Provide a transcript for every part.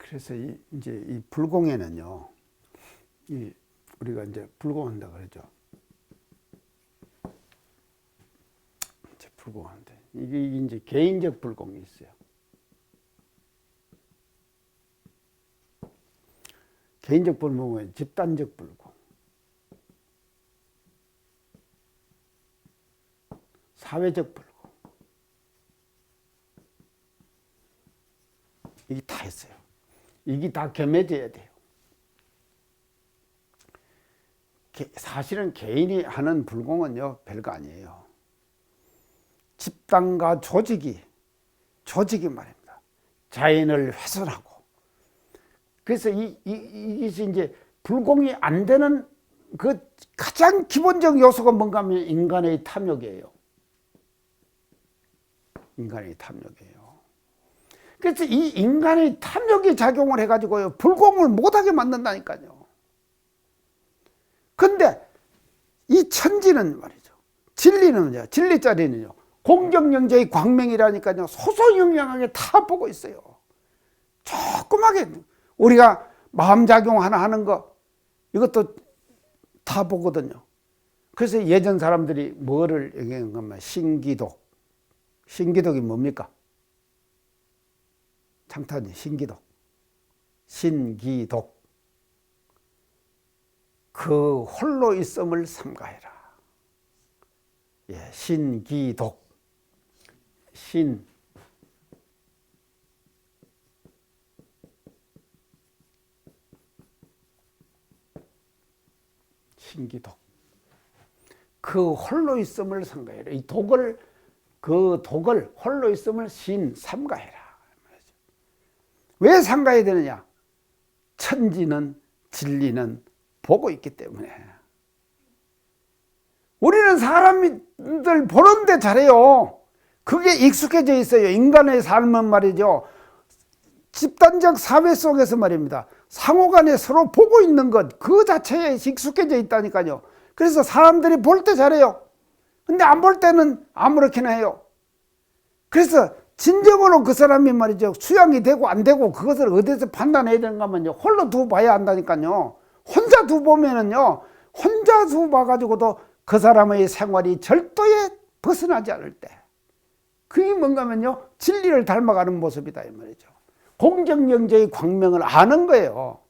그래서 이제 이 불공에는요, 우리가 이제 불공한다 그러죠. 이제 불공한데 이게 이제 개인적 불공이 있어요. 개인적 불공은 집단적 불공, 사회적 불공, 이게 다 있어요. 이게 다 겸해져야 돼요. 사실은 개인이 하는 불공은요, 별거 아니에요. 집단과 조직이 말입니다. 자연을 훼손하고. 그래서 이것이 이제 불공이 안 되는 그 가장 기본적 요소가 뭔가 하면 인간의 탐욕이에요. 인간의 탐욕이에요. 그래서 이 인간의 탐욕이 작용을 해가지고요, 불공을 못하게 만든다니까요. 근데 이 천지는 말이죠. 진리는요, 진리자리는요, 공정영재의 광명이라니까요, 소소영량하게 다 보고 있어요. 조그맣게 우리가 마음작용 하나 하는 거, 이것도 다 보거든요. 그래서 예전 사람들이 뭐를 얘기한 거면 신기독. 신기독이 뭡니까? 창탄이 신기독. 신기독. 그 홀로 있음을 삼가해라. 예, 신기독. 신기독. 그 홀로 있음을 삼가해라. 이 독을, 그 독을 홀로 있음을 삼가해라. 왜 삼가해야 되느냐? 천지는 진리는 보고 있기 때문에. 우리는 사람들 보는데 잘해요. 그게 익숙해져 있어요. 인간의 삶은 말이죠, 집단적 사회 속에서 말입니다, 상호간에 서로 보고 있는 것, 그 자체에 익숙해져 있다니까요. 그래서 사람들이 볼 때 잘해요. 근데 안 볼 때는 아무렇게나 해요. 그래서 진정으로 그 사람이 말이죠, 수양이 되고 안 되고 그것을 어디서 판단해야 되는가 하면요, 홀로 두고 봐야 한다니까요. 혼자 두고 보면은요, 혼자 두고 봐가지고도 그 사람의 생활이 절도에 벗어나지 않을 때, 그게 뭔가 하면요, 진리를 닮아가는 모습이다 이 말이죠. 공정영재의 광명을 아는 거예요.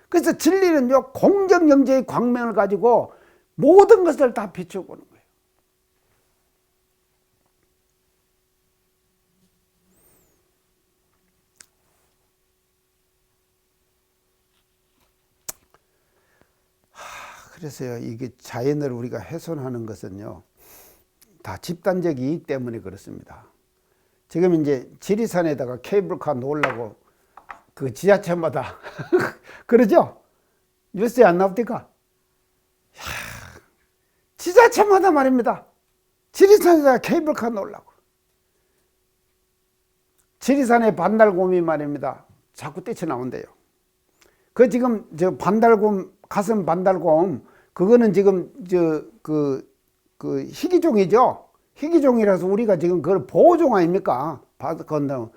그래서 진리는요, 공정영재의 광명을 가지고 모든 것을 다 비춰보는 거예요. 그래서요, 이게 자연을 우리가 훼손하는 것은요, 다 집단적 이익 때문에 그렇습니다. 지금 이제 지리산에다가 케이블카 놓으려고 그 지하철마다 그러죠? 뉴스에 안 나옵니까? 지자체마다 말입니다. 지리산에다가 케이블카 놓으려고. 지리산의 반달곰이 말입니다, 자꾸 뛰쳐나온대요. 그 지금 저 반달곰, 가슴 반달곰, 그거는 지금 그 희귀종이죠. 희귀종이라서 우리가 지금 그걸 보호종 아닙니까?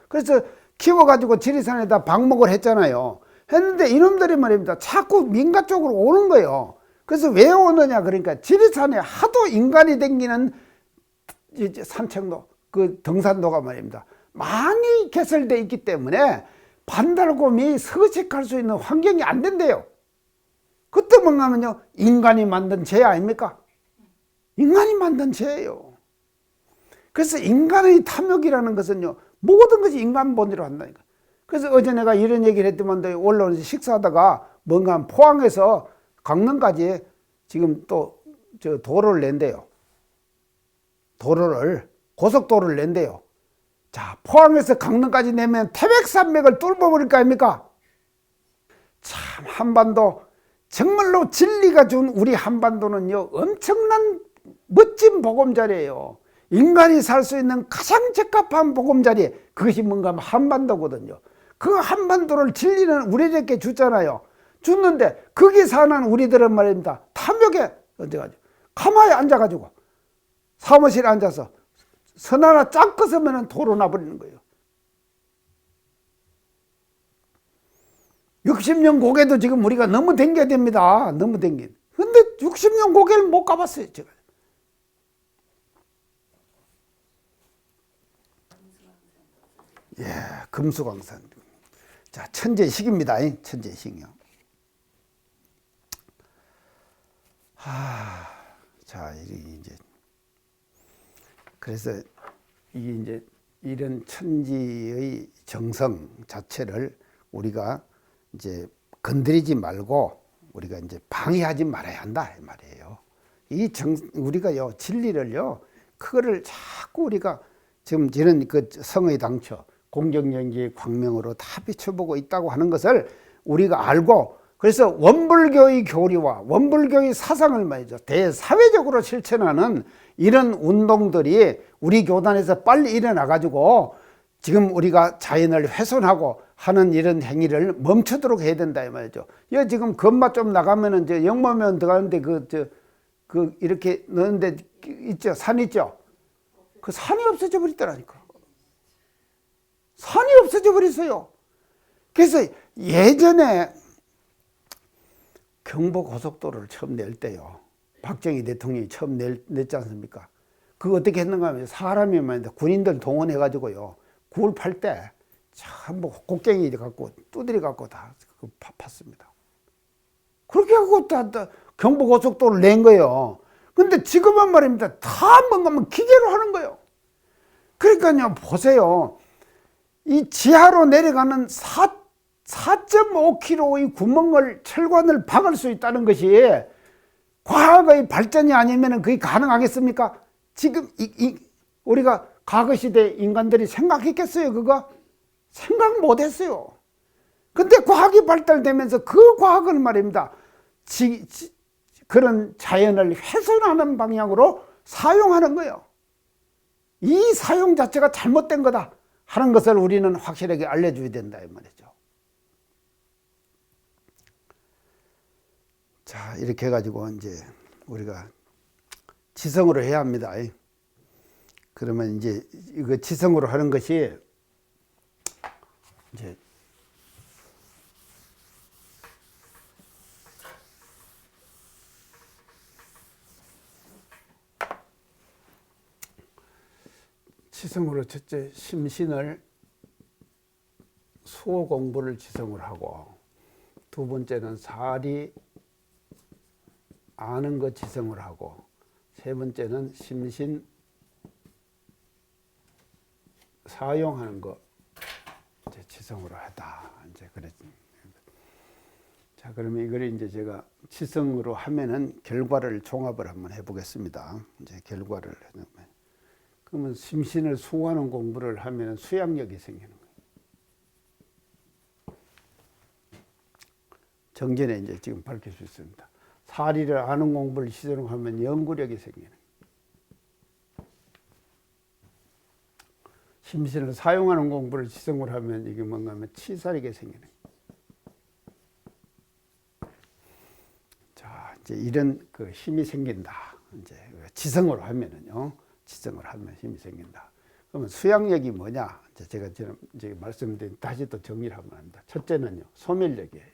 그래서 키워가지고 지리산에다 방목을 했잖아요. 했는데 이놈들이 말입니다, 자꾸 민가 쪽으로 오는 거예요. 그래서 왜 오느냐, 그러니까 지리산에 하도 인간이 댕기는 산책로, 그 등산로가 말입니다, 많이 개설되어 있기 때문에 반달곰이 서식할 수 있는 환경이 안 된대요. 그때 뭔가 하면요, 인간이 만든 죄 아닙니까? 인간이 만든 죄예요. 그래서 인간의 탐욕이라는 것은요, 모든 것이 인간 본의로 한다니까. 그래서 어제 내가 이런 얘기를 했더만, 올라오면서 식사하다가 뭔가 포항에서 강릉까지 지금 또 저 도로를 낸대요. 고속도로를 낸대요. 자, 포항에서 강릉까지 내면 태백산맥을 뚫어버릴 거 아닙니까? 참, 한반도, 정말로 진리가 준 우리 한반도는요, 엄청난 멋진 보금자리예요. 인간이 살 수 있는 가장 적합한 보금자리, 그것이 뭔가 하면 한반도거든요. 그 한반도를 진리는 우리에게 주잖아요. 줬는데 거기 사는 우리들은 말입니다, 탐욕에 얹어가지고 가만히 앉아가지고 사무실에 앉아서 선 하나 쫙 끄서면 도로 나버리는 거예요. 60년 고개도 지금 우리가 너무 댕겨야 됩니다. 너무 댕긴. 근데 60년 고개를 못 가봤어요, 제가. 예, 금수강산. 자, 천재식입니다. 천재식이요. 자, 이제 그래서 이게 이제 이런 천지의 정성 자체를 우리가 이제 건드리지 말고 우리가 이제 방해하지 말아야 한다 이 말이에요. 우리가요 진리를요 그거를 자꾸 우리가 지금 이런 그 성의 당처 공경연기의 광명으로 다 비춰보고 있다고 하는 것을 우리가 알고, 그래서 원불교의 교리와 원불교의 사상을 말이죠 대사회적으로 실천하는 이런 운동들이 우리 교단에서 빨리 일어나 가지고 지금 우리가 자연을 훼손하고 하는 이런 행위를 멈추도록 해야 된다 이 말이죠. 여 지금 건마 좀 나가면은 이제 영모면 들어가는데 그 이렇게 넣는데 있죠, 산 있죠. 그 산이 없어져 버리더라니까. 산이 없어져 버렸어요. 그래서 예전에 경부고속도로를 처음 낼 때요, 박정희 대통령이 처음 냈지 않습니까? 그거 어떻게 했는가 하면 사람이 말인데 군인들 동원해 가지고요 굴 팔 때 전부 곡괭이 갖고 두드려 갖고 다 팠습니다. 그렇게 하고 다 경부고속도로를 낸 거예요. 근데 지금은 말입니다 다 뭔가 기계로 하는 거예요. 그러니까요 보세요, 이 지하로 내려가는 4.5km의 구멍을 철관을 박을 수 있다는 것이 과거의 발전이 아니면 그게 가능하겠습니까? 지금 우리가 과거 시대 인간들이 생각했겠어요? 그거 생각 못했어요. 근데 과학이 발달되면서 그 과학을 말입니다 그런 자연을 훼손하는 방향으로 사용하는 거예요. 이 사용 자체가 잘못된 거다 하는 것을 우리는 확실하게 알려줘야 된다 이 말이죠. 자, 이렇게 해가지고 이제 우리가 지성으로 해야 합니다. 그러면 이제 이거 지성으로 하는 것이 이제 지성으로 첫째 심신을 수호 공부를 지성으로 하고, 두 번째는 사리 아는 것 지성으로 하고, 세 번째는 심신 사용하는 것 이제 지성으로 하다. 이제 그랬. 자, 그러면 이걸 이제 제가 지성으로 하면은 결과를 종합을 한번 해보겠습니다. 이제 결과를 해보면. 그러면 심신을 수호하는 공부를 하면 수양력이 생기는 거예요. 정전에 이제 지금 밝힐 수 있습니다. 사리를 아는 공부를 시작으로 하면 연구력이 생기는 거예요. 심신을 사용하는 공부를 지성으로 하면 이게 뭔가 하면 치사력이 생기는 거예요. 자, 이제 이런 그 힘이 생긴다. 이제 지성으로 하면은요. 지성을 하면 힘이 생긴다. 그러면 수양력이 뭐냐? 제가 지금 이제 말씀드린 다시 또 정리를 하면 합니다. 첫째는요, 소멸력이에요.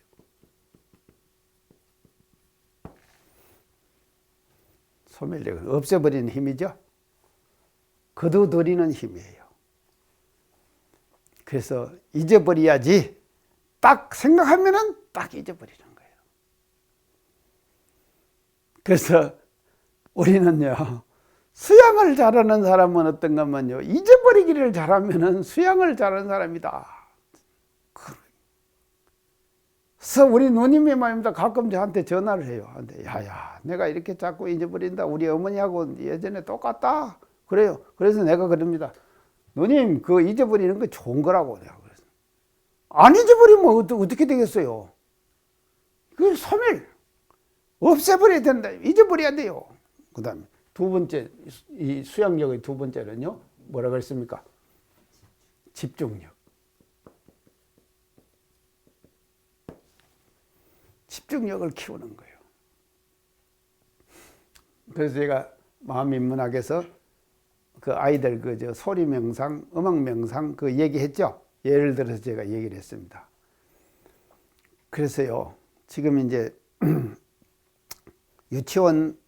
소멸력은 없애버리는 힘이죠. 거두들이는 힘이에요. 그래서 잊어버려야지 딱 생각하면은 딱 잊어버리는 거예요. 그래서 우리는요, 수양을 잘하는 사람은 어떤가 하면요, 잊어버리기를 잘하면은 수양을 잘하는 사람이다. 그래서 우리 누님이 말입니다 가끔 저한테 전화를 해요. 야야, 내가 이렇게 자꾸 잊어버린다. 우리 어머니하고 예전에 똑같다. 그래요. 그래서 내가 그럽니다. 누님, 그 잊어버리는 거 좋은 거라고. 내가 그래서 안 잊어버리면 어떻게 되겠어요? 그 소멸 없애버려야 된다. 잊어버려야 돼요. 그다음에 두 번째, 이 수양력의 두 번째는요, 뭐라 그랬습니까? 집중력. 집중력을 키우는 거예요. 그래서 제가 마음인문학에서 그 아이들 소리 명상, 음악 명상 그 얘기했죠. 예를 들어서 제가 얘기를 했습니다. 그래서요, 지금 이제 유치원,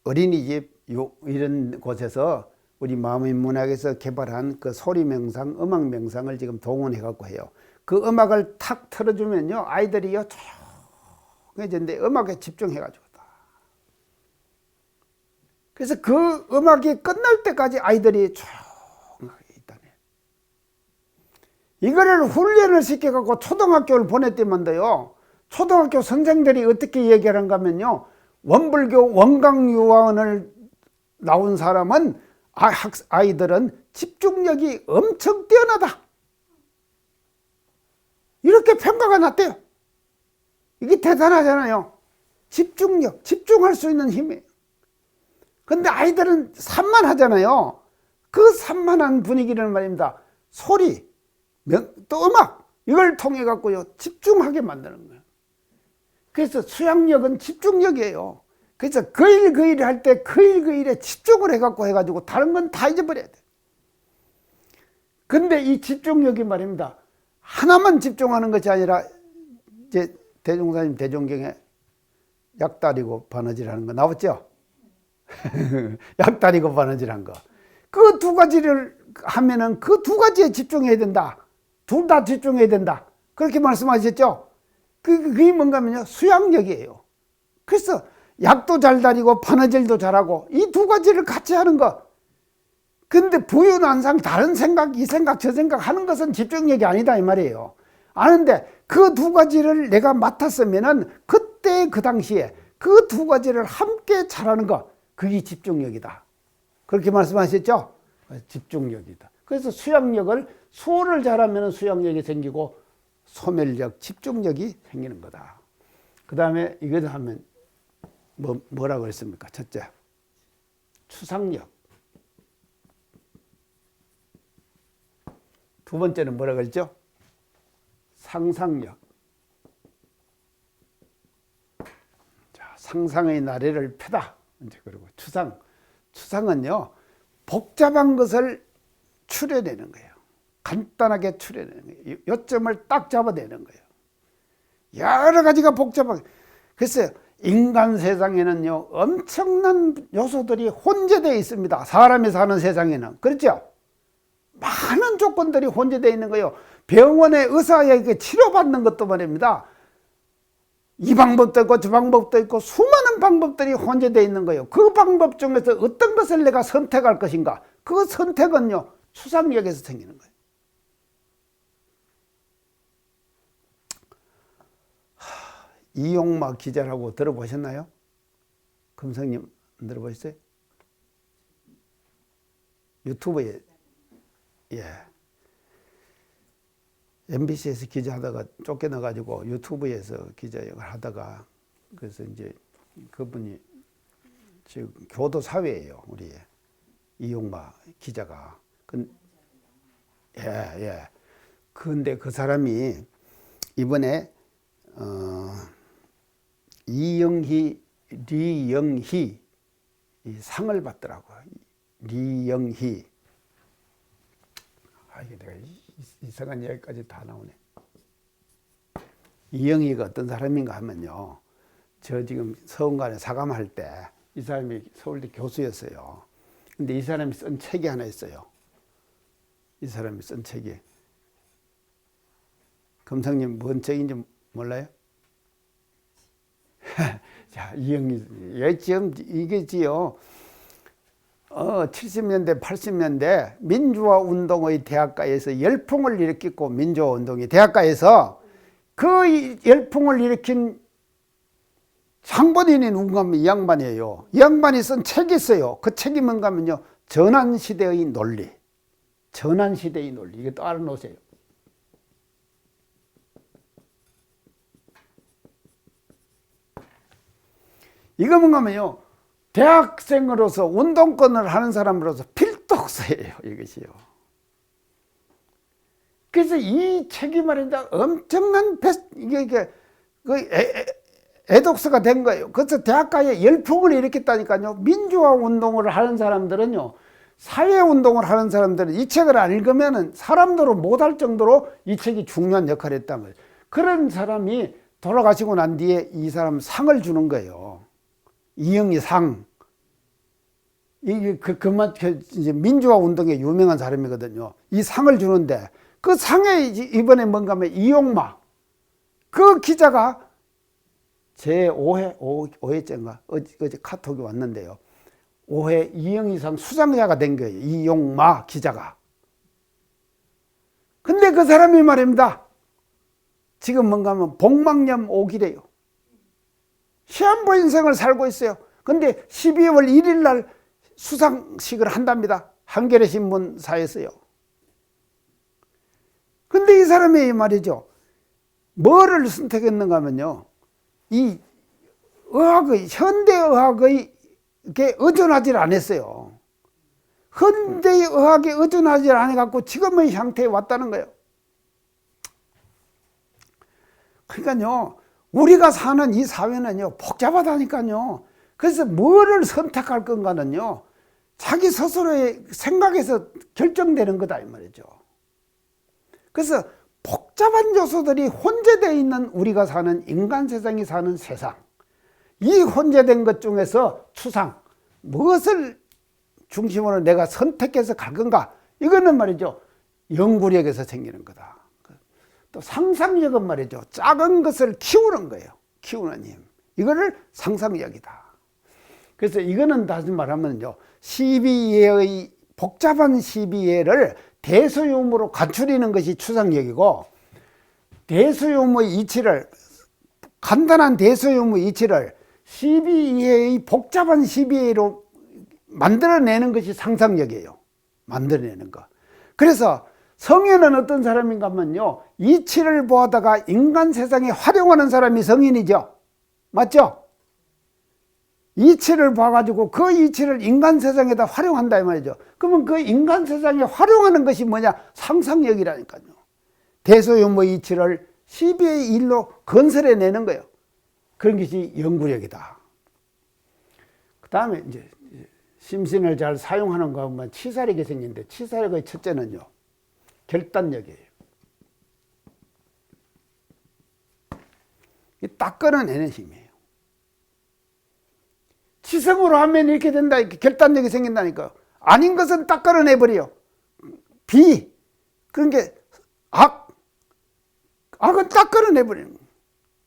어린이집 이런 곳에서 우리 마음의 문학에서 개발한 그 소리 명상, 음악 명상을 지금 동원해 갖고 해요. 그 음악을 탁 틀어주면요, 아이들이요 조용해지는데 음악에 집중해 가지고. 그래서 그 음악이 끝날 때까지 아이들이 조용하게 있다네. 이거를 훈련을 시켜갖고 초등학교를 보냈더만요, 초등학교 선생들이 어떻게 얘기하는가 하면요, 원불교 원광유화원을 나온 사람은 아이들은 집중력이 엄청 뛰어나다, 이렇게 평가가 났대요. 이게 대단하잖아요. 집중력, 집중할 수 있는 힘이에요. 근데 아이들은 산만하잖아요. 그 산만한 분위기를 말입니다, 소리, 또 음악, 이걸 통해 갖고요 집중하게 만드는 거예요. 그래서 수양력은 집중력이에요. 그래서 그 일 할 때 그 일에 집중을 해가지고 다른 건 다 잊어버려야 돼. 근데 이 집중력이 말입니다, 하나만 집중하는 것이 아니라, 이제 대종사님 대종경에 약다리고 바느질하는 거 나왔죠? 약다리고 바느질한 거. 그 두 가지를 하면은 그 두 가지에 집중해야 된다. 둘 다 집중해야 된다. 그렇게 말씀하셨죠? 그게 뭔가 하면요, 수양력이에요. 그래서 약도 잘 다리고 바느질도 잘하고 이 두 가지를 같이 하는 거. 근데 부유난상 다른 생각, 이 생각, 저 생각 하는 것은 집중력이 아니다 이 말이에요. 아는데 그 두 가지를 내가 맡았으면은 그때 그 당시에 그 두 가지를 함께 잘하는 거, 그게 집중력이다. 그렇게 말씀하셨죠? 집중력이다. 그래서 수양력을, 수호를 잘하면 수양력이 생기고 소멸력, 집중력이 생기는 거다. 그 다음에 이것을 하면 뭐라고 했습니까? 첫째, 추상력. 두 번째는 뭐라고 했죠? 상상력. 자, 상상의 나래를 펴다. 이제 그리고 추상은요, 복잡한 것을 추려내는 거예요. 간단하게 추려내는 거예요. 요점을 딱 잡아내는 거예요. 여러 가지가 복잡하게. 그래서 인간 세상에는요, 엄청난 요소들이 혼재되어 있습니다. 사람이 사는 세상에는. 그렇죠? 많은 조건들이 혼재되어 있는 거예요. 병원에 의사에게 치료받는 것도 말입니다, 이 방법도 있고 저 방법도 있고 수많은 방법들이 혼재되어 있는 거예요. 그 방법 중에서 어떤 것을 내가 선택할 것인가, 그 선택은요 추상력에서 생기는 거예요. 이용마 기자라고 들어보셨나요? 금성님 안 들어보셨어요? 유튜브에, 예, MBC에서 기자하다가 쫓겨나가지고 유튜브에서 기자 역을 하다가, 그래서 이제 그분이 지금 교도 사회예요, 우리 이용마 기자가. 예. 근데 그 사람이 이번에 리영희 이 상을 받더라고요. 리영희. 이게 내가 이상한 이야기까지 다 나오네. 이영희가 어떤 사람인가 하면요, 저 지금 서원관에 사감할 때 이 사람이 서울대 교수였어요. 근데 이 사람이 쓴 책이 하나 있어요. 이 사람이 쓴 책이, 금성님 뭔 책인지 몰라요? 자, 이영희, 지금 이게지요, 70년대, 80년대 민주화 운동의 대학가에서 열풍을 일으켰고, 민주화 운동이 대학가에서 그 열풍을 일으킨 상본인이 누군가 하면 이 양반이에요. 이 양반이 쓴 책이 있어요. 그 책이 뭔가 하면요, 전환시대의 논리. 전환시대의 논리. 이거 또 알아놓으세요. 이거 뭔가 하면요, 대학생으로서 운동권을 하는 사람으로서 필독서예요, 이것이요. 그래서 이 책이 말입니다, 엄청난 이게 애독서가 된 거예요. 그래서 대학가에 열풍을 일으켰다니까요. 민주화 운동을 하는 사람들은요, 사회 운동을 하는 사람들은 이 책을 안 읽으면 사람들로 못할 정도로 이 책이 중요한 역할을 했다는 거예요. 그런 사람이 돌아가시고 난 뒤에 이 사람 상을 주는 거예요. 이영희 상. 이게 그만 이제 민주화 운동에 유명한 사람이거든요. 이 상을 주는데 그 상에 이번에 뭔가 하면 이용마 그 기자가 제 5회째인가 어제 카톡이 왔는데요. 5회 이영희상 수상자가 된 거예요. 이용마 기자가. 근데 그 사람이 말입니다. 지금 뭔가 하면 복막염 5기래요. 시한부 인생을 살고 있어요. 근데 12월 1일 날 수상식을 한답니다. 한겨레 신문사에서요. 근데 이 사람이 말이죠. 뭐를 선택했는가 하면요. 이 의학의, 현대의학의 게 의존하지 않았어요. 현대의학에 의존하지 않아갖고 지금의 형태에 왔다는 거예요. 그러니까요. 우리가 사는 이 사회는요. 복잡하다니까요. 그래서 뭐를 선택할 건가는요. 자기 스스로의 생각에서 결정되는 거다 이 말이죠. 그래서 복잡한 요소들이 혼재되어 있는 우리가 사는 인간 세상이 사는 세상. 이 혼재된 것 중에서 추상. 무엇을 중심으로 내가 선택해서 갈 건가. 이거는 말이죠. 연구력에서 생기는 거다. 또 상상력은 말이죠. 작은 것을 키우는 거예요. 키우는 힘. 이거를 상상력이다. 그래서 이거는 다시 말하면요. 시비예의 복잡한 시비예를 대소유무로 갖추리는 것이 추상력이고 대소유무의 이치를 간단한 대소유무 이치를 시비예의 복잡한 시비예로 만들어내는 것이 상상력이에요. 만들어내는 거. 그래서 성인은 어떤 사람인가 하면요. 이치를 보다가 인간 세상에 활용하는 사람이 성인이죠. 맞죠? 이치를 봐가지고 그 이치를 인간 세상에다 활용한다 이 말이죠. 그러면 그 인간 세상에 활용하는 것이 뭐냐? 상상력이라니까요. 대소유무 이치를 시비의 일로 건설해내는 거예요. 그런 것이 연구력이다. 그 다음에 이제 심신을 잘 사용하는 거 보면 치사력이 생기는데 치사력의 첫째는요. 결단력이에요. 딱 끌어내는 힘이에요. 지성으로 하면 이렇게 된다. 이렇게 결단력이 생긴다니까. 아닌 것은 딱 끌어내버려. 비. 그런 게 악. 악은 딱 끌어내버리는 거예요.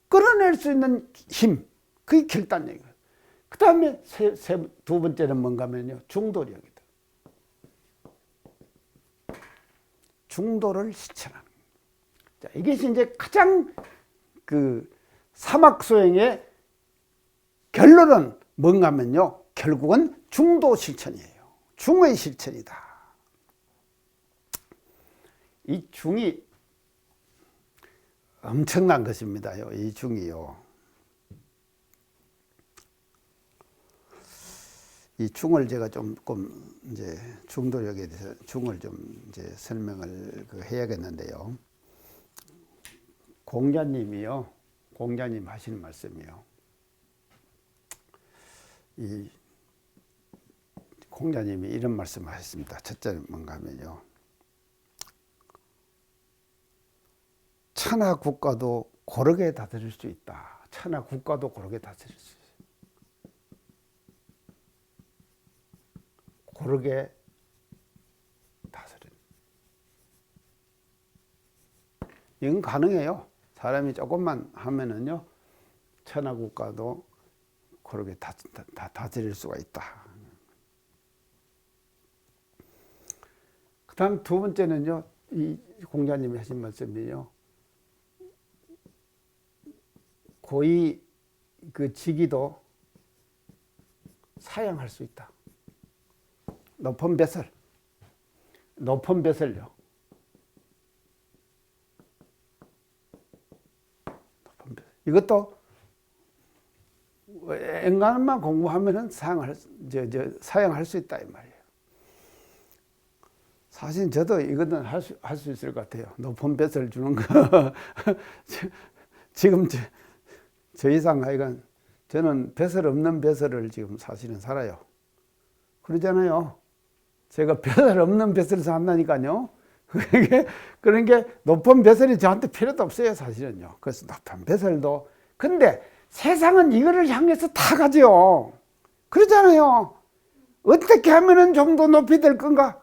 끌어낼 수 있는 힘. 그게 결단력이에요. 그 다음에 두 번째는 뭔가 하면요. 중도력이다. 중도를 실천하는. 자, 이것이 이제 가장 그 사막소행의 결론은 뭔가 하면요. 결국은 중도 실천이에요. 중의 실천이다. 이 중이 엄청난 것입니다요. 이 중이요. 이 중을 제가 조금 이제 중도력에 대해서 중을 좀 이제 설명을 해야겠는데요. 공자님이요. 공자님 하시는 말씀이요. 이 공자님이 이런 말씀을 하셨습니다. 첫째는 뭔가 하면요. 천하 국가도 고르게 다스릴 수 있다. 천하 국가도 고르게 다스릴 수 있어요. 고르게 다스린. 이건 가능해요. 사람이 조금만 하면은요, 천하 국가도 고르게 다스릴 수가 있다. 그 다음 두 번째는요, 이 공자님이 하신 말씀이요. 고의 그 직위도 사양할 수 있다. 높은 벼슬. 높은 벼슬요. 높은 벼슬. 이것도 앵간만 공부하면은 사용할 수 있다 이 말이에요. 사실 저도 이거는 할 수 있을 것 같아요. 높은 벼슬 주는 거. 지금 저 이상 하여간 저는 벼슬 없는 벼슬을 지금 사실은 살아요. 그러잖아요. 제가 벼슬 없는 벼슬을 산다니까요. 그런 게 높은 벼슬이 저한테 필요도 없어요, 사실은요. 그래서 높은 벼슬도 근데 세상은 이거를 향해서 다 가죠. 그러잖아요. 어떻게 하면은 좀 더 높이 될 건가?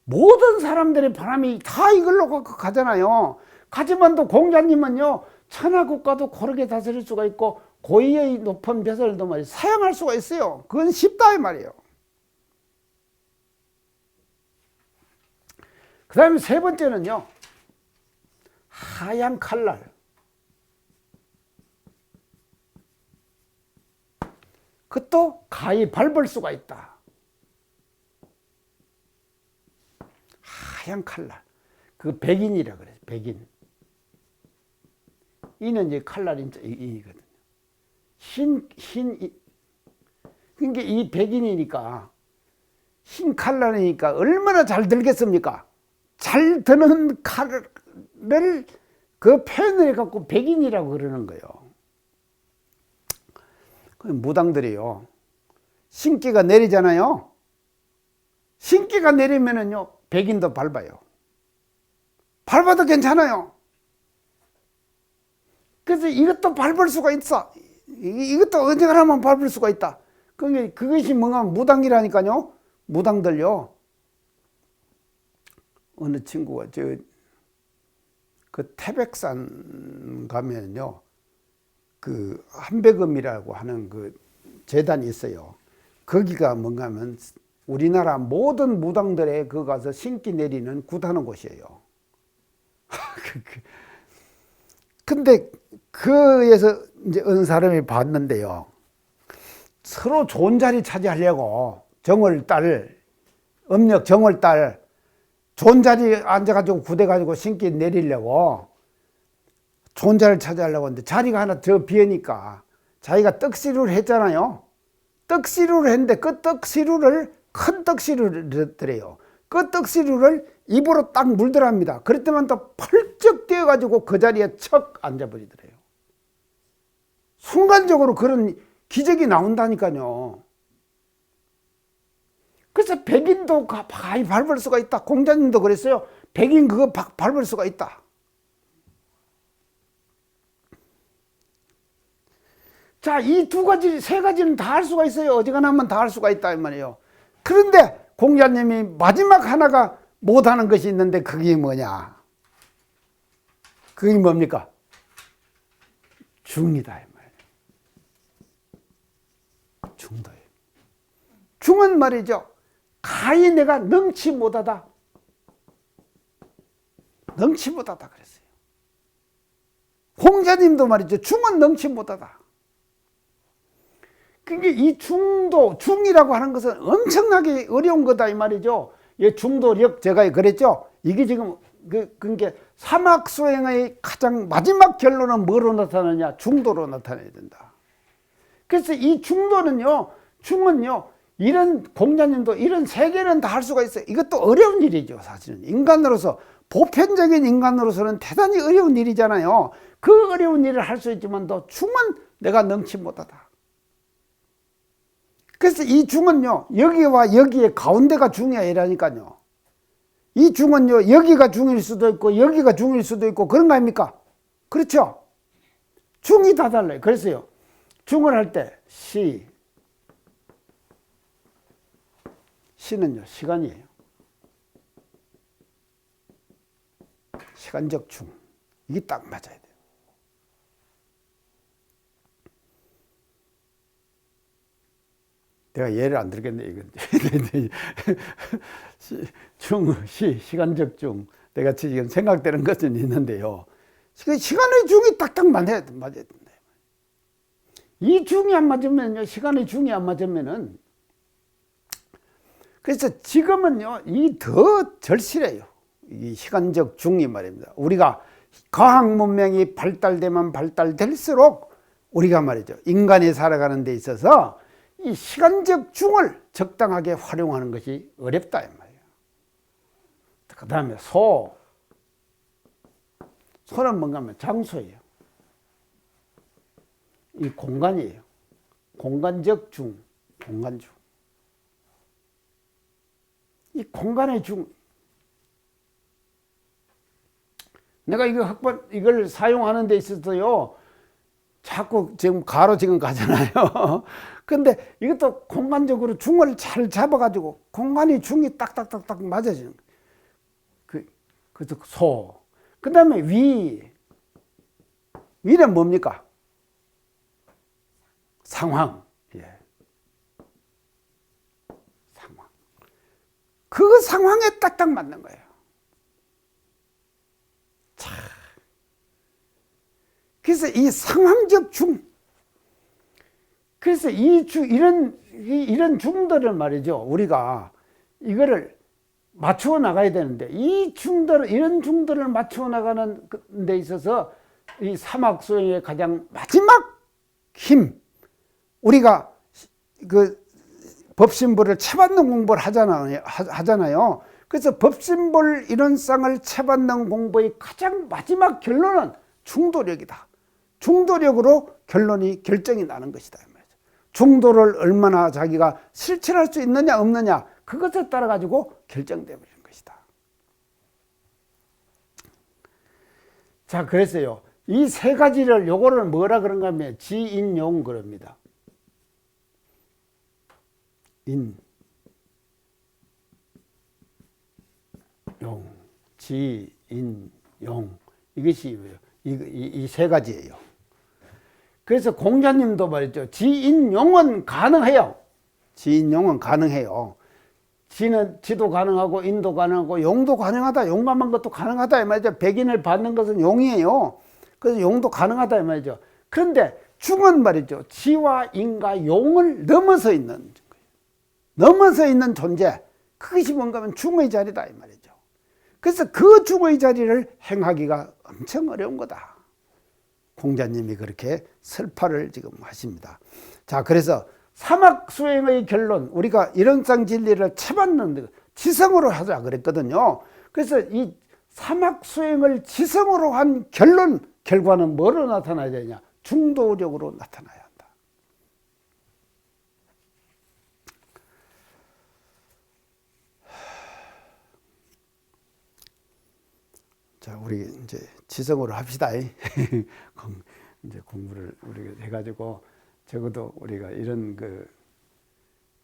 모든 사람들의 바람이 다 이걸로 가잖아요. 하지만 또 공자님은요, 천하국가도 고르게 다스릴 수가 있고 고위의 높은 벼슬도 말이에요, 사용할 수가 있어요. 그건 쉽다 이 말이에요. 그 다음에 세 번째는요, 하얀 칼날. 그것도 가히 밟을 수가 있다. 하얀 칼날. 그 백인이라 그래요. 백인. 이는 이제 칼날이 이거든요. 그러니까 이 백인이니까, 흰 칼날이니까 얼마나 잘 들겠습니까? 잘 드는 칼을 그 표현을 해갖고 백인이라고 그러는 거예요. 무당들이요, 신기가 내리잖아요. 신기가 내리면은요, 백인도 밟아요. 밟아도 괜찮아요. 그래서 이것도 밟을 수가 있어. 이것도 언젠가라면 밟을 수가 있다. 그것이 뭔가 무당이라니까요. 무당들요, 어느 친구가 그 태백산 가면요, 그 한백음이라고 하는 그 재단이 있어요. 거기가 뭔가 하면 우리나라 모든 무당들의 그 가서 신기 내리는 굿하는 곳이에요. 근데 그에서 이제 어느 사람이 봤는데요, 서로 좋은 자리 차지하려고 정월 음력 정월 좋은 자리에 앉아가지고 구대가지고 신기 내리려고 좋은 자리를 차지하려고 하는데 자리가 하나 더 비으니까 자기가 떡시루를 했잖아요. 떡시루를 했는데 그 떡시루를 큰 떡시루를 드려요. 그 떡시루를 입으로 딱 물더랍니다. 그랬더만 또 펄쩍 뛰어가지고 그 자리에 척 앉아버리더래요. 순간적으로 그런 기적이 나온다니까요. 그래서 백인도 가히 밟을 수가 있다. 공자님도 그랬어요. 백인 그거 밟을 수가 있다. 자, 이 두 가지, 세 가지는 다 할 수가 있어요. 어지간하면 다 할 수가 있다 이 말이에요. 그런데 공자님이 마지막 하나가 못하는 것이 있는데 그게 뭐냐? 그게 뭡니까? 중이다 이 말이에요. 중도예요. 중은 말이죠, 가히 내가 능치 못하다. 능치 못하다 그랬어요. 공자님도 말이죠, 중은 능치 못하다. 그게 이 중이라고 하는 것은 엄청나게 어려운 거다 이 말이죠. 이 중도력, 제가 그랬죠. 이게 지금 그러니까 사막 수행의 가장 마지막 결론은 뭐로 나타나냐? 중도로 나타나야 된다. 그래서 이 중도는요, 중은요, 이런 공자님도 이런 세 개는 다 할 수가 있어요. 이것도 어려운 일이죠. 사실은 인간으로서, 보편적인 인간으로서는 대단히 어려운 일이잖아요. 그 어려운 일을 할 수 있지만 또 중은 내가 능치 못하다. 그래서 이 중은요, 여기와 여기의 가운데가 중이라니까요. 이 중은요, 여기가 중일 수도 있고 여기가 중일 수도 있고 그런 거 아닙니까? 그렇죠? 중이 다 달라요. 그래서요, 중을 할 때 시는요, 시간이에요. 시간적 중. 이게 딱 맞아야 돼요. 내가 예를 안 들겠네, 이건. 시간적 중. 내가 지금 생각되는 것은 있는데요. 시간의 중이 딱딱 맞아야 된다. 이 중이 안 맞으면요, 시간의 중이 안 맞으면은, 그래서 지금은요, 이 더 절실해요. 이 시간적 중이 말입니다. 우리가 과학 문명이 발달되면 발달될수록 우리가 말이죠, 인간이 살아가는 데 있어서 이 시간적 중을 적당하게 활용하는 것이 어렵다 이 말이에요. 그 다음에 소는 뭔가 하면 장소예요. 이 공간이에요. 공간적 중, 공간중. 이 공간의 중. 내가 이걸 사용하는 데 있어서요, 자꾸 지금 가로 지금 가잖아요. 근데 이것도 공간적으로 중을 잘 잡아가지고 공간이 중이 딱딱딱딱 맞아지는 거예요. 그래서 소. 그 다음에 위는 뭡니까? 상황. 예. 상황. 그 상황에 딱딱 맞는 거예요. 자. 그래서 이 상황적 중. 그래서 이런 중들을 말이죠. 우리가 이거를 맞추어 나가야 되는데, 이런 중들을 맞추어 나가는 데 있어서 이 사막수행의 가장 마지막 힘, 우리가 그 법신불을 채받는 공부를 하잖아요. 그래서 법신불 이론상을 채받는 공부의 가장 마지막 결론은 중도력이다. 중도력으로 결정이 나는 것이다. 중도를 얼마나 자기가 실천할 수 있느냐 없느냐, 그것에 따라 가지고 결정되어 버리는 것이다. 자, 그래서요, 이 세 가지를 요거를 뭐라 그런가 하면 지인용 그럽니다. 지인용, 이것이 이 세 가지예요. 그래서 공자님도 말했죠. 지인용은 가능해요. 지인용은 가능해요. 지도 가능하고 인도 가능하고 용도 가능하다. 용감한 것도 가능하다 이 말이죠. 백인을 받는 것은 용이에요. 그래서 용도 가능하다 이 말이죠. 그런데 중은 말이죠. 지와 인과 용을 넘어서 있는 거예요. 넘어서 있는 존재. 그것이 뭔가 하면 중의 자리다 이 말이죠. 그래서 그 중의 자리를 행하기가 엄청 어려운 거다. 공자님이 그렇게 설파를 지금 하십니다. 자, 그래서 사막수행의 결론, 우리가 이론상 진리를 채받는 지성으로 하자 그랬거든요. 그래서 이 사막수행을 지성으로 한 결과는 뭐로 나타나야 되냐? 중도력으로 나타나야 한다. 자, 우리 이제 지성으로 합시다. 이제 공부를 우리가 해가지고 적어도 우리가 이런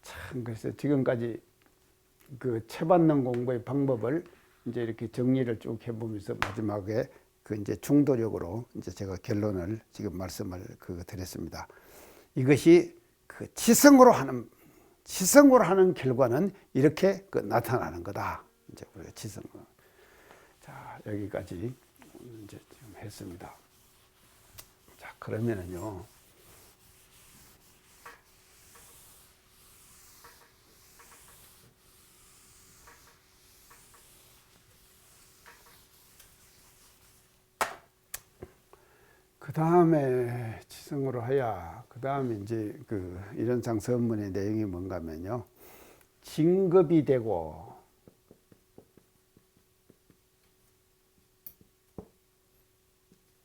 참 글쎄 지금까지 그 채받는 공부의 방법을 이제 이렇게 정리를 쭉 해보면서 마지막에 그 이제 중도력으로 이제 제가 결론을 지금 말씀을 드렸습니다. 이것이 그 지성으로 하는 결과는 이렇게 나타나는 거다. 이제 우리가 지성으로. 자, 여기까지 이제 지금 했습니다. 자, 그러면은요. 그 다음에 지성으로 해야, 그 다음에 이제 이론상 선문의 내용이 뭔가 하면요. 징급이 되고,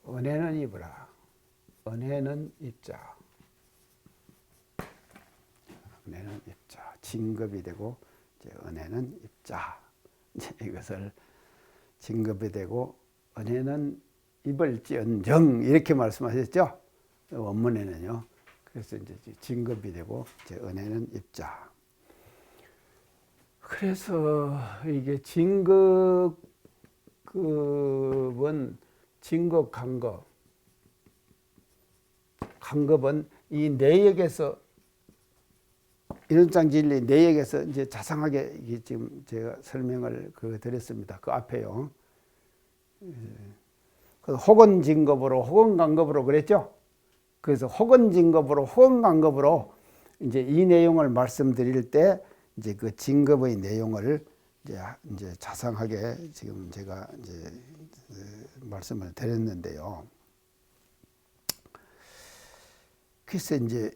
은혜는 입으라. 은혜는 입자. 은혜는 입자. 징급이 되고, 이제 은혜는 입자. 이제 이것을 징급이 되고, 은혜는 입을지언정 이렇게 말씀하셨죠. 원문에는요. 그래서 이제 징급이 되고 이제 은혜는 입자. 그래서 이게 징급은 징급 간급은 이 내역에서 이론상 진리 내역에서 이제 자상하게 이게 지금 제가 설명을 드렸습니다. 그 앞에요. 혹은 징급으로 혹은 간급으로 그랬죠. 그래서 혹은 징급으로 혹은 간급으로 이제 이 내용을 말씀드릴 때 이제 그 징급의 내용을 이제 자상하게 지금 제가 이제 말씀을 드렸는데요. 그래서 이제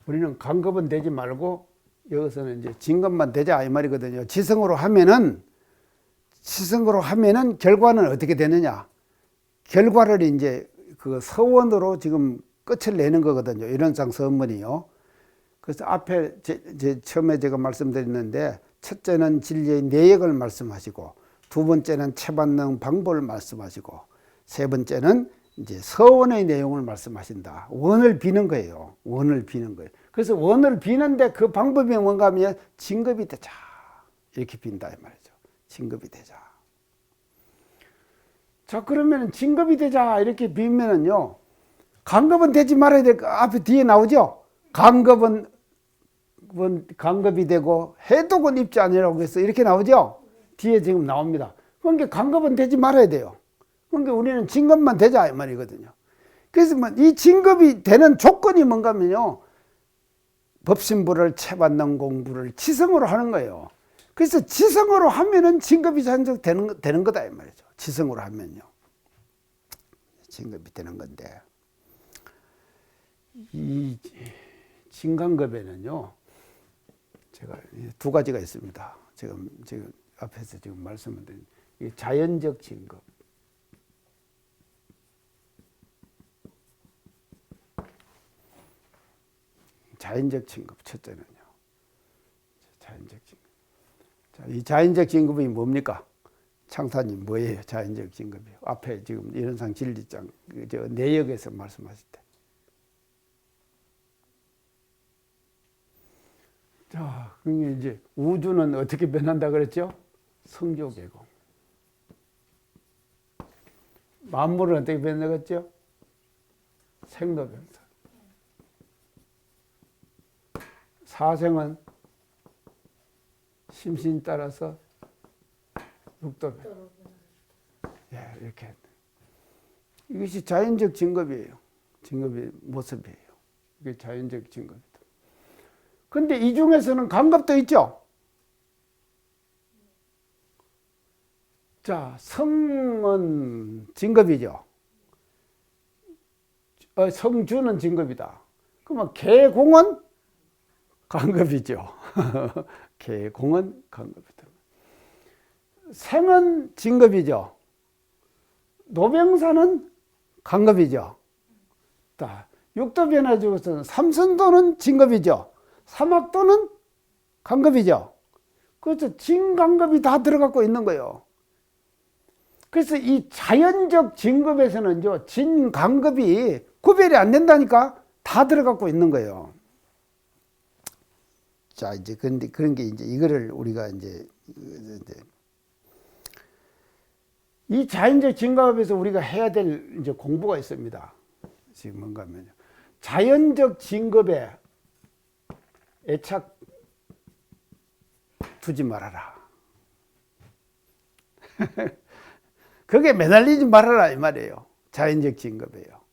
우리는 간급은 되지 말고 여기서는 이제 징급만 되자 이 말이거든요. 지성으로 하면은 결과는 어떻게 되느냐? 결과를 이제 그 서원으로 지금 끝을 내는 거거든요. 이론상 서문이요. 그래서 앞에 처음에 제가 말씀드렸는데, 첫째는 진리의 내역을 말씀하시고, 두 번째는 채받는 방법을 말씀하시고, 세 번째는 이제 서원의 내용을 말씀하신다. 원을 비는 거예요. 원을 비는 거예요. 그래서 원을 비는데 그 방법이 뭔가 하면 진급이 되자. 이렇게 빈다 이 말이죠. 진급이 되자. 자, 그러면 진급이 되자 이렇게 비면은요. 간급은 되지 말아야 될 거 앞에 뒤에 나오죠. 간급이 되고 해독은 입지 아니라고 해서 이렇게 나오죠. 뒤에 지금 나옵니다. 그러니까 간급은 되지 말아야 돼요. 그러니까 우리는 진급만 되자 이 말이거든요. 그래서 이 진급이 되는 조건이 뭔가 하면요. 법신부를 채받는 공부를 지성으로 하는 거예요. 그래서 지성으로 하면은 진급이 되는 거다 이 말이죠. 지성으로 하면요. 진급이 되는 건데. 이 진강급에는요. 제가 두 가지가 있습니다. 지금 앞에서 지금 말씀을 드린 이 자연적 진급. 자연적 진급 첫째는요. 자연적 진급. 자, 이 자연적 진급이 뭡니까? 창사님 뭐예요? 자연적 진급이. 앞에 지금 이런상 진리장 저 내역에서 말씀하실 때. 자, 그게 이제 우주는 어떻게 변한다 그랬죠? 성조계공. 만물은 어떻게 변한다 그랬죠? 생로병사. 사생은 심신 따라서 육도변. 예, 이렇게. 이것이 자연적 진급이에요. 진급의 모습이에요. 이게 자연적 진급이다. 근데 이 중에서는 간급도 있죠. 자, 성은 진급이죠. 성주는 진급이다. 그러면 계공은 간급이죠. 계공은 간급이다. 생은 진급이죠. 노병사는 간급이죠. 육도변화 중에서는 삼선도는 진급이죠. 사막도는 간급이죠. 그래서 진간급이 다 들어가고 있는 거예요. 그래서 이 자연적 진급에서는요, 진간급이 구별이 안 된다니까 다 들어가고 있는 거예요. 자, 이제 그런데 그런 게 이제 이거를 우리가 이제 이 자연적 진급에서 우리가 해야 될 이제 공부가 있습니다. 지금 뭔가 하면요. 자연적 진급에 애착 두지 말아라. 그게 매달리지 말아라 이 말이에요. 자연적 진급이에요.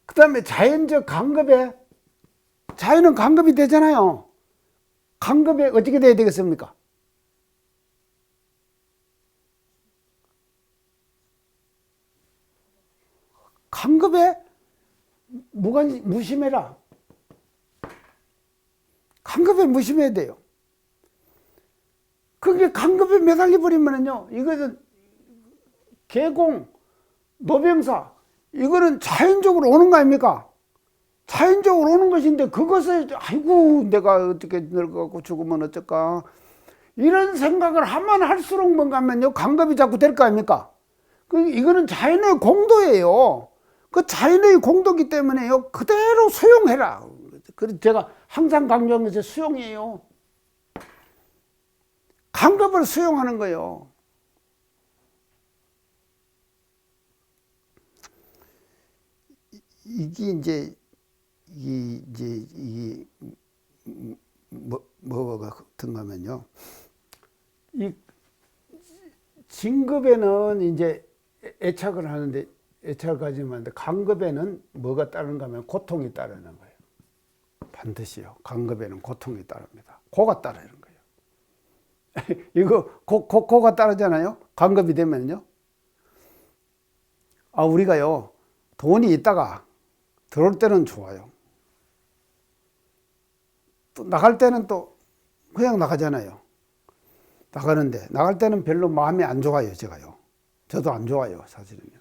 그 다음에 자연적 간급에 자연은 간급이 되잖아요. 간급에 어떻게 돼야 되겠습니까? 간급에 무심해라. 간급에 무심해야 돼요. 그게 간급에 매달려 버리면요, 이것은 계공, 노병사, 이거는 자연적으로 오는 거 아닙니까? 자연적으로 오는 것인데 그것을 아이고 내가 어떻게 늙어갖고 죽으면 어쩔까 이런 생각을 하면 할수록 뭔가 하면요, 간급이 자꾸 될 거 아닙니까? 이거는 자연의 공도예요. 그 자연의 공도기 때문에요, 그대로 수용해라. 그래서 제가 항상 강조하는 것이 수용이에요. 간급을 수용하는 거예요. 이게 이제 뭐가 같은가 하면요, 이 진급에는 이제 애착을 하는데 애착을 가지면 하는데 간급에는 뭐가 따르는가 하면 고통이 따르는 거예요. 반드시요. 간급에는 고통이 따릅니다. 고가 따르는 거예요. 이거 고가 따르잖아요. 간급이 되면요. 우리가요, 돈이 있다가 들어올 때는 좋아요. 또 나갈 때는 또 그냥 나가잖아요. 나가는데 나갈 때는 별로 마음이 안 좋아요. 제가요. 저도 안 좋아요. 사실은요.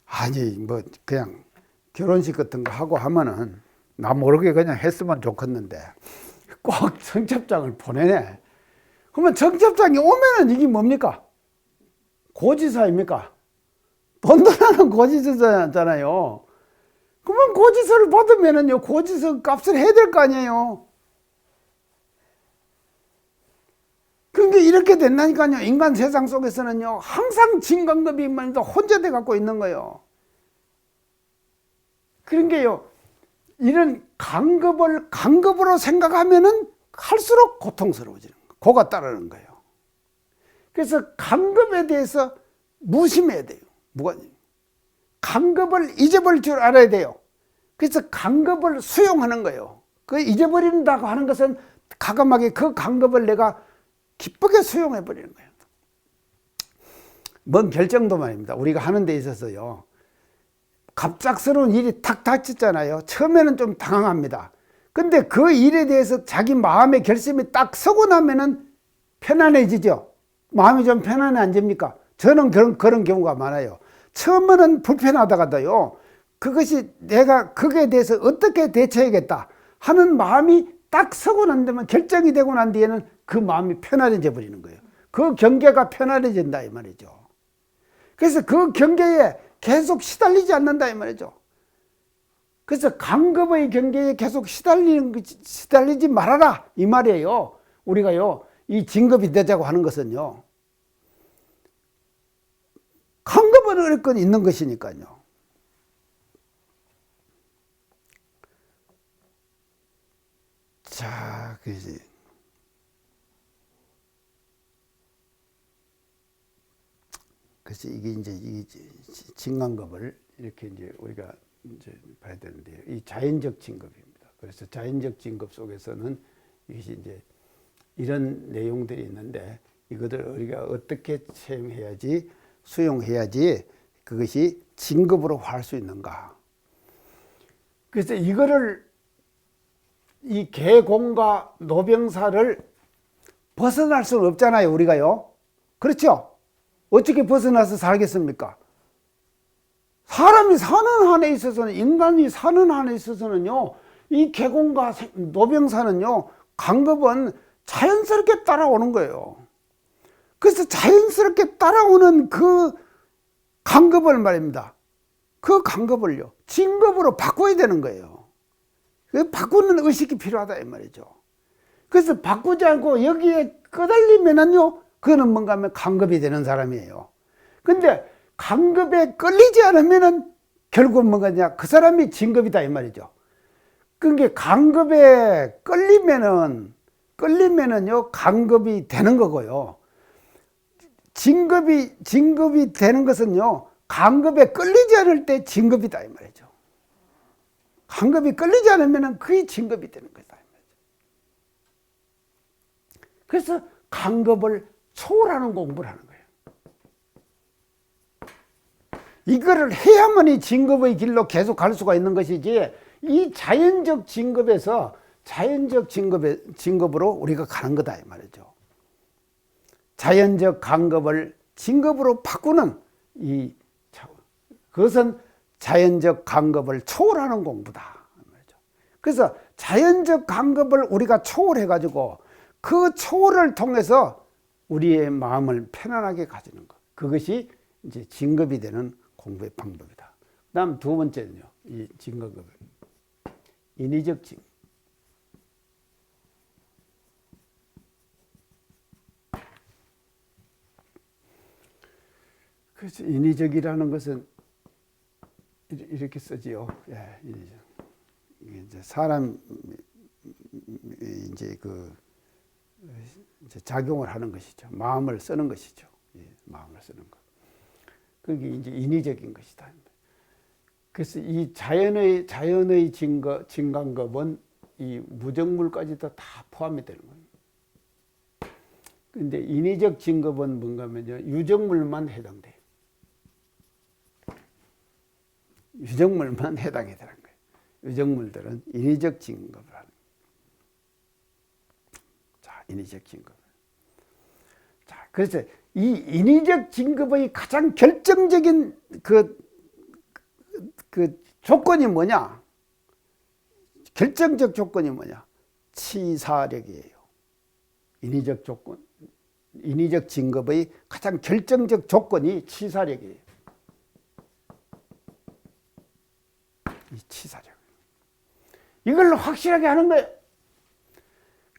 아니 뭐 그냥 결혼식 같은 거 하고 하면은 나 모르게 그냥 했으면 좋겠는데 꼭 청첩장을 보내네. 그러면 청첩장이 오면은 이게 뭡니까? 고지서입니까? 돈도 나는 고지서잖아요. 그러면 고지서를 받으면은요, 고지서 값을 해야 될 거 아니에요. 그러니까 이렇게 된다니까요. 인간 세상 속에서는요, 항상 진간급이 혼자 돼 갖고 있는 거예요. 그런 게요, 이런 간급으로 생각하면은 할수록 고통스러워지는 거예요. 고가 따르는 거예요. 그래서 간급에 대해서 무심해야 돼요. 간급을 잊어버릴 줄 알아야 돼요. 그래서 간급을 수용하는 거예요. 그 잊어버린다고 하는 것은 가감하게 그 간급을 내가 기쁘게 수용해 버리는 거예요. 뭔 결정도 말입니다. 우리가 하는 데 있어서요, 갑작스러운 일이 탁 닥쳤잖아요. 처음에는 좀 당황합니다. 근데 그 일에 대해서 자기 마음의 결심이 딱 서고 나면은 편안해지죠. 마음이 좀 편안해집니까? 저는 그런 경우가 많아요. 처음에는 불편하다가도요, 그것이 내가 거기에 대해서 어떻게 대처해야겠다 하는 마음이 딱 서고 난 다음에 결정이 되고 난 뒤에는 그 마음이 편안해져 버리는 거예요. 그 경계가 편안해진다 이 말이죠. 그래서 그 경계에 계속 시달리지 않는다 이 말이죠. 그래서 간급의 경계에 계속 시달리지 말아라 이 말이에요. 우리가요, 이 진급이 되자고 하는 것은요, 간급은 어렵건 있는 것이니까요. 자, 그지. 그래서 이게 진간급을 이렇게 이제 우리가 이제 봐야 되는데요. 이 자연적 진급입니다. 그래서 자연적 진급 속에서는 이것이 이제 이런 내용들이 있는데, 이것을 우리가 어떻게 체험해야지, 수용해야지 그것이 진급으로 할 수 있는가. 그래서 이거를, 이 계공과 노병사를 벗어날 수는 없잖아요, 우리가요. 그렇죠? 어떻게 벗어나서 살겠습니까? 사람이 사는 한에 있어서는, 인간이 사는 한에 있어서는요, 이 계공과 노병사는요, 간급은 자연스럽게 따라오는 거예요. 그래서 자연스럽게 따라오는 그 간급을 말입니다. 그 간급을요, 진급으로 바꿔야 되는 거예요. 바꾸는 의식이 필요하다 이 말이죠. 그래서 바꾸지 않고 여기에 끄달리면은요, 그거는 뭔가 하면 간급이 되는 사람이에요. 근데 간급에 끌리지 않으면은 결국 뭐가냐, 그 사람이 진급이다 이 말이죠. 그게 간급에 끌리면은요, 간급이 되는 거고요. 진급이 되는 것은요, 간급에 끌리지 않을 때 진급이다 이 말이죠. 간급이 끌리지 않으면은 그게 진급이 되는 거다 이 말이죠. 그래서 간급을 초월하는 공부를 하는 거예요. 이거를 해야만이 진급의 길로 계속 갈 수가 있는 것이지, 이 자연적 진급에서 자연적 진급으로 우리가 가는 거다 이 말이죠. 자연적 간급을 진급으로 바꾸는 그것은 자연적 간급을 초월하는 공부다. 그래서 자연적 간급을 우리가 초월해 가지고 그 초월을 통해서 우리의 마음을 편안하게 가지는 것, 그것이 이제 진급이 되는 공부의 방법이다. 그다음 두 번째는요, 이 진급을 인위적 진급. 그래서 인위적이라는 것은 이렇게 쓰지요. 예, 인위적. 이제 사람 이제 이제 작용을 하는 것이죠. 마음을 쓰는 것이죠. 예, 마음을 쓰는 것. 그게 이제 인위적인 것이다. 그래서 이 자연의 진간급은 이 무정물까지도 다 포함이 되는 거예요. 근데 인위적 진급은 뭔가 하면요, 유정물만 해당돼요. 유정물만 해당이 되는 거예요. 유정물들은 인위적 진급을 하는 거예요. 자, 인위적 진급. 자, 그래서 이 인위적 진급의 가장 결정적인 그 조건이 뭐냐? 결정적 조건이 뭐냐? 치사력이에요. 인위적 조건, 인위적 진급의 가장 결정적 조건이 치사력이에요. 이 치사력. 이걸 확실하게 하는 거예요.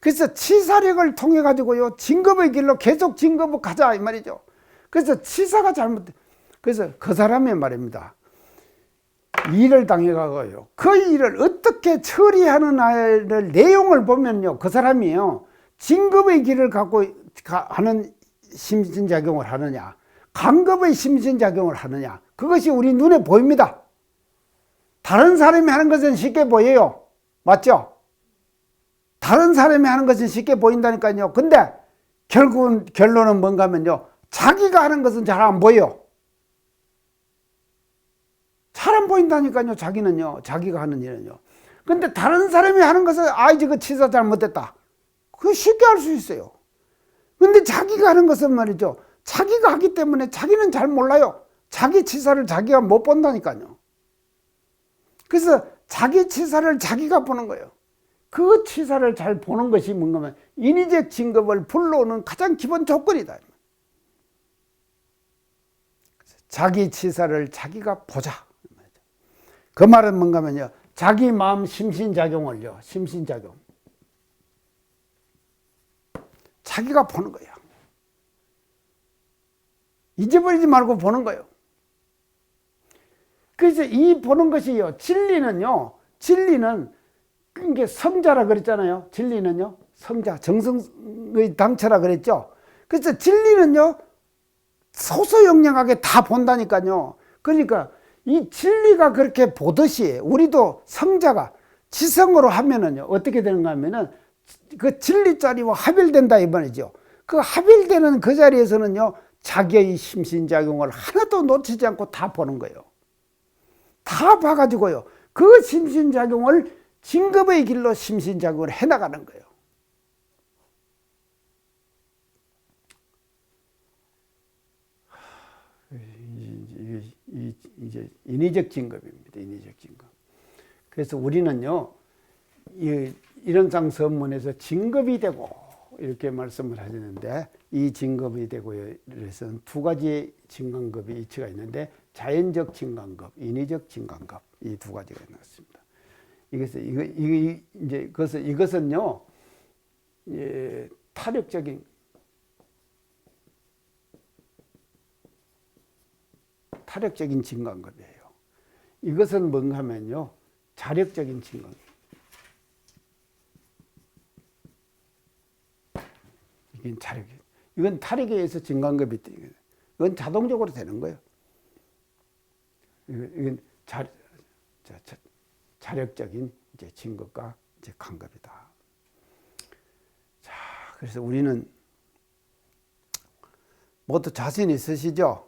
그래서 치사력을 통해 가지고요, 진급의 길로 계속 진급을 가자 이 말이죠. 그래서 치사가 잘못돼. 그래서 그 사람의 말입니다. 일을 당해가고요, 그 일을 어떻게 처리하는 내용을 보면요, 그 사람이요, 진급의 길을 갖고 하는 심신작용을 하느냐, 강급의 심신작용을 하느냐, 그것이 우리 눈에 보입니다. 다른 사람이 하는 것은 쉽게 보여요. 맞죠? 다른 사람이 하는 것은 쉽게 보인다니까요. 근데 결국은 결론은 뭔가 하면요, 자기가 하는 것은 잘 안 보여. 잘 안 보인다니까요. 자기는요, 자기가 하는 일은요. 근데 다른 사람이 하는 것은 이거 치사 잘못됐다, 그거 쉽게 할 수 있어요. 근데 자기가 하는 것은 말이죠, 자기가 하기 때문에 자기는 잘 몰라요. 자기 치사를 자기가 못 본다니까요. 그래서 자기 치사를 자기가 보는 거예요. 그 치사를 잘 보는 것이 뭔가 하면 인위적 진급을 불러오는 가장 기본 조건이다. 자기 치사를 자기가 보자. 그 말은 뭔가 하면요, 자기 마음 심신작용을요, 심신작용, 자기가 보는 거예요. 잊어버리지 말고 보는 거예요. 그래서 이 보는 것이요, 진리는요, 진리는 이게 성자라 그랬잖아요. 진리는요, 성자, 정성의 당처라 그랬죠. 그래서 진리는요, 소소영령하게 다 본다니까요. 그러니까 이 진리가 그렇게 보듯이 우리도 성자가 지성으로 하면은요, 어떻게 되는가 하면은 그 진리 자리와 합일된다 이 말이죠. 그 합일되는 그 자리에서는요, 자기의 심신작용을 하나도 놓치지 않고 다 보는 거예요. 다 봐가지고요, 그 심신작용을 진급의 길로 심신작용을 해나가는 거예요. 이제 인위적 진급입니다. 인위적 진급. 그래서 우리는요, 이런상 선문에서 진급이 되고 이렇게 말씀을 하시는데, 이 진급이 되고에 대해서는 두 가지 진강급이 이치가 있는데, 자연적 진강급, 인위적 진강급, 이 두 가지가 있는 것 같습니다. 이것은요, 타력적인 진강급이에요. 이것은 뭔가 하면요, 자력적인 진강급. 이건 자력. 이건 타력에 의해서 진강급이 있다. 이건 자동적으로 되는 거예요. 이건 자력적인 이제 진급과 이제 강급이다. 자, 그래서 우리는 모두 자신 있으시죠?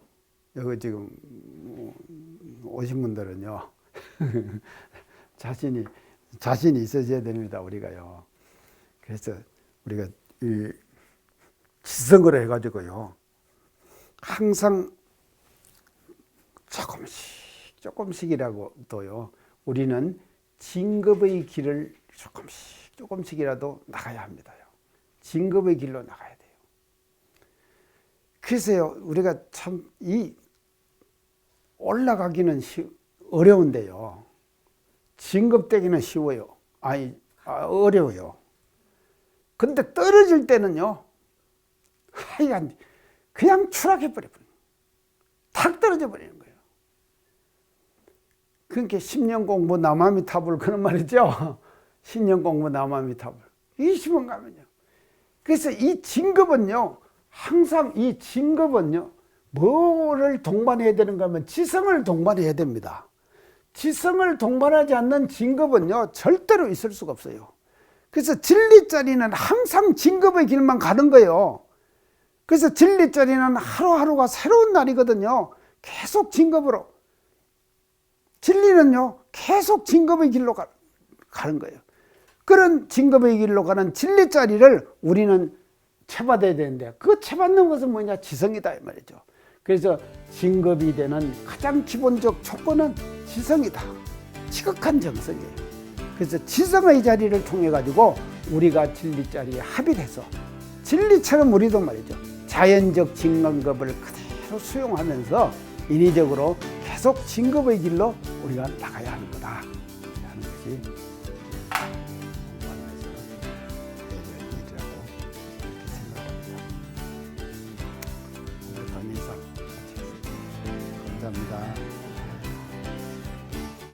여기 지금 오신 분들은요, 자신이 있어야 됩니다. 우리가요. 그래서 우리가 이 지성으로 해가지고요, 항상 조금씩이라도요, 우리는 진급의 길을 조금씩이라도 나가야 합니다요. 진급의 길로 나가야 돼요. 그래서요, 우리가 참 올라가기는 어려운데요, 진급되기는 쉬워요. 어려워요. 근데 떨어질 때는요, 하여간 그냥 추락해버려요. 탁 떨어져 버리는 거예요. 그러니까 10년 공부 나마미타불 그런 말이죠. 10년 공부 나마미타불. 20원 가면요. 그래서 이 진급은요, 항상 이 진급은요, 뭐를 동반해야 되는가 하면 지성을 동반해야 됩니다. 지성을 동반하지 않는 진급은요, 절대로 있을 수가 없어요. 그래서 진리자리는 항상 진급의 길만 가는 거예요. 그래서 진리자리는 하루하루가 새로운 날이거든요. 계속 진급으로. 진리는요, 계속 진급의 길로 가는 거예요. 그런 진급의 길로 가는 진리자리를 우리는 채받아야 되는데, 그 채받는 것은 뭐냐? 지성이다 이 말이죠. 그래서 진급이 되는 가장 기본적 조건은 지성이다. 지극한 정성이에요. 그래서 지성의 자리를 통해 가지고 우리가 진리 자리에 합의돼서 진리처럼 우리도 말이죠. 자연적 진검급을 그대로 수용하면서 인위적으로 계속 진급의 길로 우리가 나가야 하는 거다 하는 것이